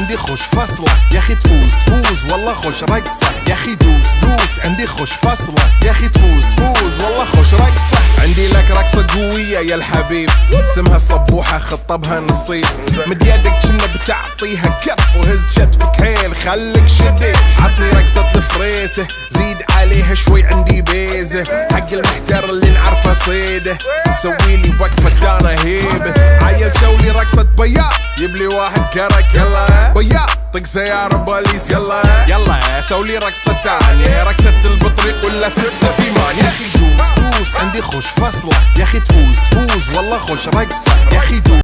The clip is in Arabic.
عندي خوش فصلة يا اخي تفوز والله خوش رقصة يا اخي دوس عندي خوش فصلة يا اخي تفوز والله خوش رقصة. عندي لك رقصة قوية يا الحبيب اسمها الصبوحة خطبها نصيب مد يدك كنا بتعطيها كف وهز كتفك حيل خليك شديد عطني رقصة الفريسة زيد عليها شوي عندي بيزة حق المحتر اللي نعرفه صيده سويلي وقفة انا هيبة عيل سولي رقصة بياض يبلي واحد كرك يلا بياض طق سيارة بوليس يلا سولي رقصة ثانية رقصة البطريق ولا سبتة في مان يا اخي دوس عندي خوش فصلة يا اخي تفوز والله خوش رقصة يا اخي دوس.